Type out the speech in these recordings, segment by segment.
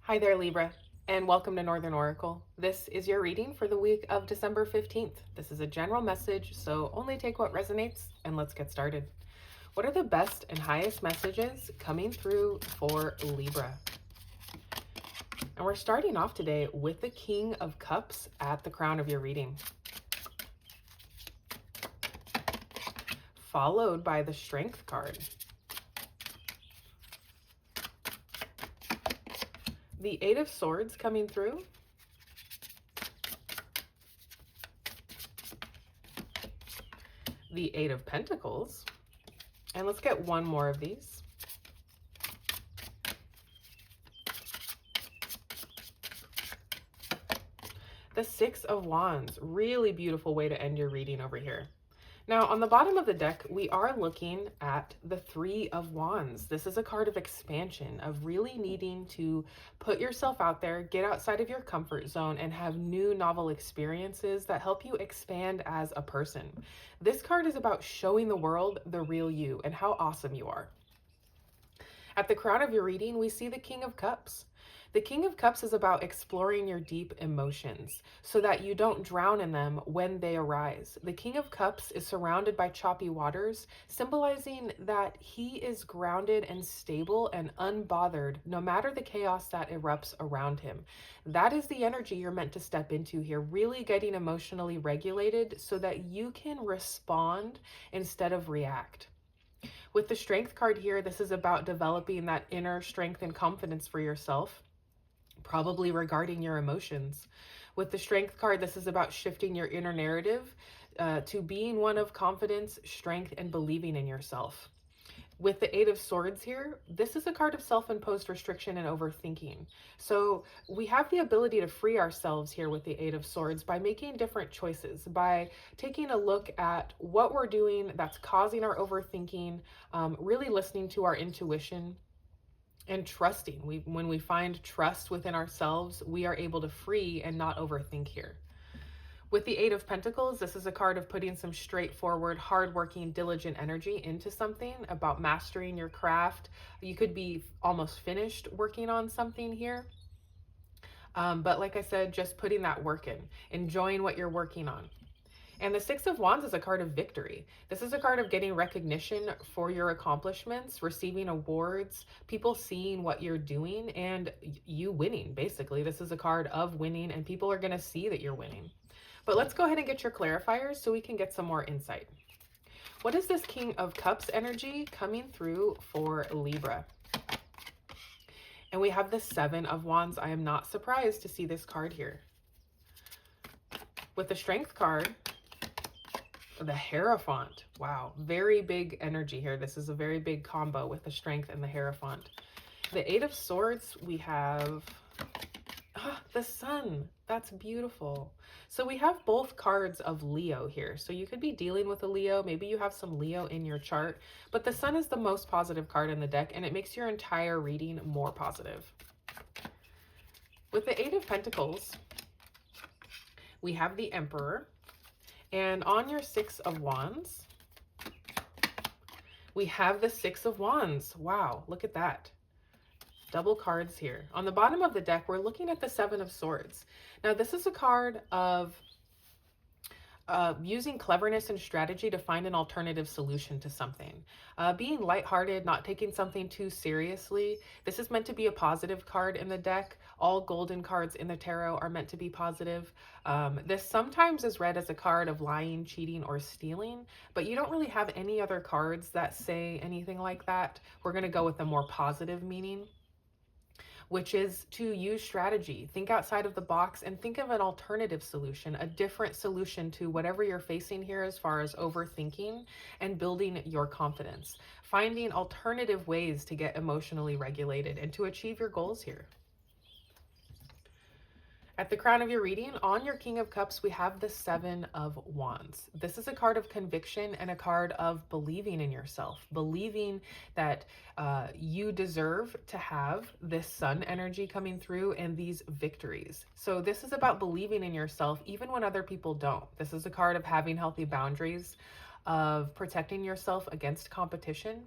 Hi there, Libra, and welcome to Northern Oracle. This is your reading for the week of December 15th. This is a general message, so only take what resonates, and let's get started. What are the best and highest messages coming through for Libra? And we're starting off today with the King of Cups at the crown of your reading, followed by the Strength card, the Eight of Swords coming through, the Eight of Pentacles, and let's get one more of these. The Six of Wands, really beautiful way to end your reading over here. Now, on the bottom of the deck, we are looking at the Three of Wands. This is a card of expansion, of really needing to put yourself out there, get outside of your comfort zone, and have new novel experiences that help you expand as a person. This card is about showing the world the real you and how awesome you are. At the crown of your reading, we see the King of Cups. The King of Cups is about exploring your deep emotions so that you don't drown in them when they arise. The King of Cups is surrounded by choppy waters, symbolizing that he is grounded and stable and unbothered no matter the chaos that erupts around him. That is the energy you're meant to step into here, really getting emotionally regulated so that you can respond instead of react. With the Strength card here, this is about developing that inner strength and confidence for yourself, probably regarding your emotions. With the Strength card, this is about shifting your inner narrative to being one of confidence, strength, and believing in yourself. With the Eight of Swords here, this is a card of self-imposed restriction and overthinking. So we have the ability to free ourselves here with the Eight of Swords by making different choices, by taking a look at what we're doing that's causing our overthinking, really listening to our intuition, and trusting. When we find trust within ourselves, we are able to free and not overthink here. With the Eight of Pentacles, this is a card of putting some straightforward, hardworking, diligent energy into something, about mastering your craft. You could be almost finished working on something here. But like I said, just putting that work in, enjoying what you're working on. And the Six of Wands is a card of victory. This is a card of getting recognition for your accomplishments, receiving awards, people seeing what you're doing, and you winning, basically. This is a card of winning, and people are going to see that you're winning. But let's go ahead and get your clarifiers so we can get some more insight. What is this King of Cups energy coming through for Libra? And we have the Seven of Wands. I am not surprised to see this card here. With the Strength card, the Hierophant. Wow, very big energy here. This is a very big combo with the Strength and the Hierophant. The Eight of Swords, we have the Sun. That's beautiful. So we have both cards of Leo here. So you could be dealing with a Leo. Maybe you have some Leo in your chart, but the Sun is the most positive card in the deck, and it makes your entire reading more positive. With the Eight of Pentacles, we have the Emperor. And on your Six of Wands, we have the Six of Wands. Wow, look at that. Double cards here. On the bottom of the deck, we're looking at the Seven of Swords. Now, this is a card of using cleverness and strategy to find an alternative solution to something. Being lighthearted, not taking something too seriously. This is meant to be a positive card in the deck. All golden cards in the tarot are meant to be positive. This sometimes is read as a card of lying, cheating, or stealing, but you don't really have any other cards that say anything like that. We're going to go with a more positive meaning, which is to use strategy, think outside of the box, and think of an alternative solution, a different solution to whatever you're facing here as far as overthinking, and building your confidence, finding alternative ways to get emotionally regulated and to achieve your goals here. At the crown of your reading, on your King of Cups, we have the Seven of Wands. This is a card of conviction and a card of believing in yourself, believing that you deserve to have this Sun energy coming through and these victories. So this is about believing in yourself even when other people don't. This is a card of having healthy boundaries, of protecting yourself against competition,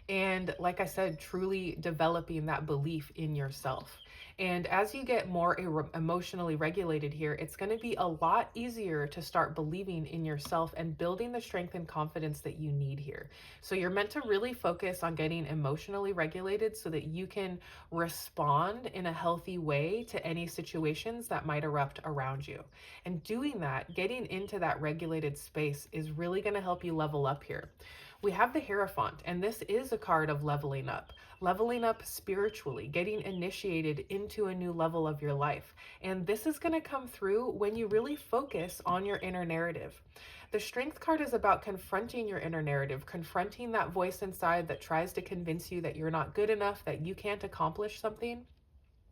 And like I said, truly developing that belief in yourself. And as you get more emotionally regulated here, it's going to be a lot easier to start believing in yourself and building the strength and confidence that you need here. So you're meant to really focus on getting emotionally regulated so that you can respond in a healthy way to any situations that might erupt around you. And doing that, getting into that regulated space, is really going to help you level up here. We have the Hierophant, and this is a card of leveling up spiritually, getting initiated into a new level of your life. And this is going to come through when you really focus on your inner narrative. The Strength card is about confronting your inner narrative, confronting that voice inside that tries to convince you that you're not good enough, that you can't accomplish something,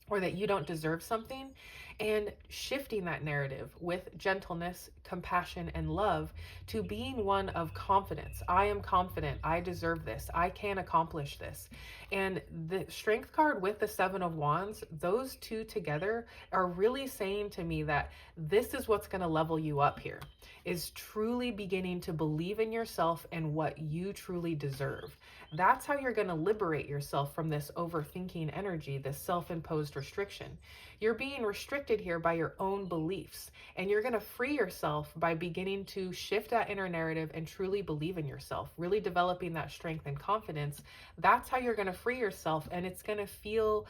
or that you don't deserve something, and shifting that narrative with gentleness, compassion, and love to being one of confidence. I am confident. I deserve this. I can accomplish this. And the Strength card with the Seven of Wands, those two together are really saying to me that this is what's going to level you up here, is truly beginning to believe in yourself and what you truly deserve. That's how you're going to liberate yourself from this overthinking energy, this self-imposed restriction. You're being restricted here by your own beliefs, and you're going to free yourself by beginning to shift that inner narrative and truly believe in yourself, really developing that strength and confidence. That's how you're going to free yourself, and it's going to feel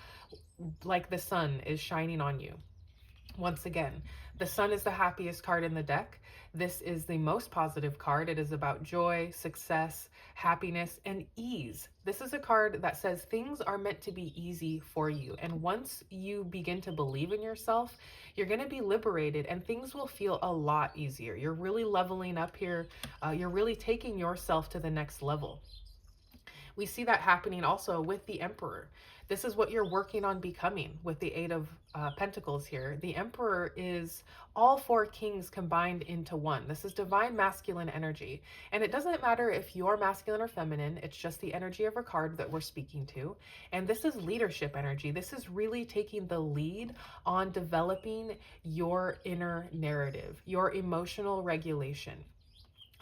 like the sun is shining on you. Once again, the sun is the happiest card in the deck. This is the most positive card. It is about joy, success, happiness, and ease. This is a card that says things are meant to be easy for you. And once you begin to believe in yourself, you're going to be liberated and things will feel a lot easier. You're really leveling up here. You're really taking yourself to the next level. We see that happening also with the Emperor. This is what you're working on becoming with the Eight of Pentacles here. The Emperor is all four kings combined into one. This is divine masculine energy. And it doesn't matter if you're masculine or feminine, it's just the energy of a card that we're speaking to. And this is leadership energy. This is really taking the lead on developing your inner narrative, your emotional regulation.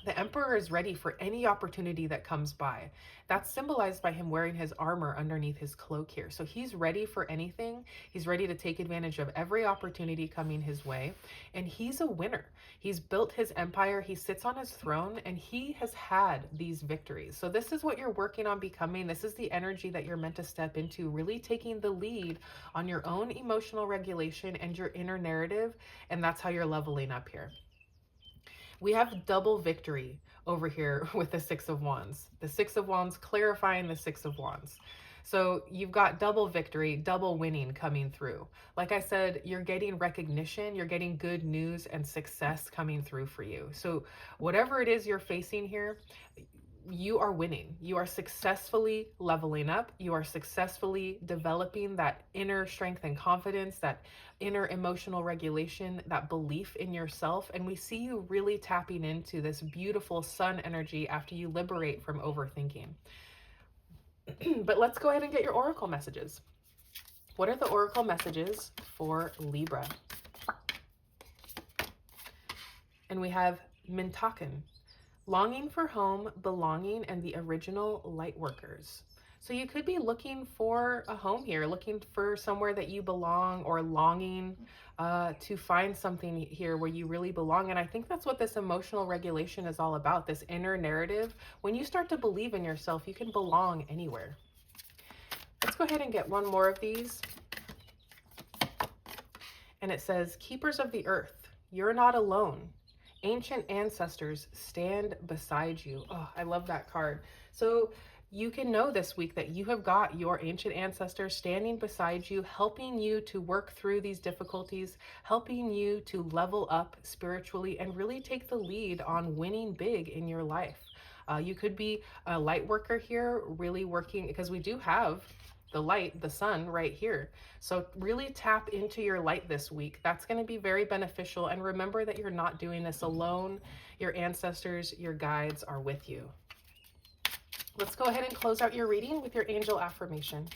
The Emperor is ready for any opportunity that comes by. That's symbolized by him wearing his armor underneath his cloak here. So he's ready for anything. He's ready to take advantage of every opportunity coming his way. And he's a winner. He's built his empire. He sits on his throne and he has had these victories. So this is what you're working on becoming. This is the energy that you're meant to step into, really taking the lead on your own emotional regulation and your inner narrative. And that's how you're leveling up here. We have double victory over here with the Six of Wands. The Six of Wands clarifying the Six of Wands. So you've got double victory, double winning coming through. Like I said, you're getting recognition, you're getting good news and success coming through for you. So whatever it is you're facing here, you are winning. You are successfully leveling up. You are successfully developing that inner strength and confidence, that inner emotional regulation, that belief in yourself. And we see you really tapping into this beautiful sun energy after you liberate from overthinking. But let's go ahead and get your oracle messages. What are the oracle messages for Libra? And we have Mintaken. Longing for home, belonging, and the original light workers. So you could be looking for a home here, looking for somewhere that you belong, or longing to find something here where you really belong. And I think that's what this emotional regulation is all about, this inner narrative. When you start to believe in yourself, you can belong anywhere. Let's go ahead and get one more of these. And it says, Keepers of the Earth, you're not alone. Ancient ancestors stand beside you. Oh, I love that card. So you can know this week that you have got your ancient ancestors standing beside you, helping you to work through these difficulties, helping you to level up spiritually and really take the lead on winning big in your life. You could be a light worker here, really working, because we do have the light, the sun right here. So really tap into your light this week. That's going to be very beneficial. And remember that you're not doing this alone. Your ancestors, your guides are with you. Let's go ahead and close out your reading with your angel affirmation.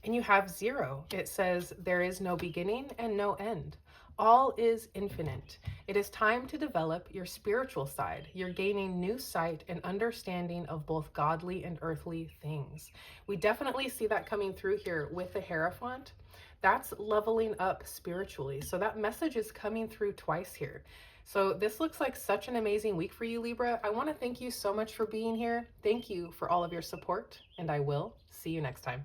And you have 0. It says, there is no beginning and no end. All is infinite. It is time to develop your spiritual side. You're gaining new sight and understanding of both godly and earthly things. We definitely see that coming through here with the Hierophant. That's leveling up spiritually. So that message is coming through twice here. So this looks like such an amazing week for you, Libra. I want to thank you so much for being here. Thank you for all of your support, and I will see you next time.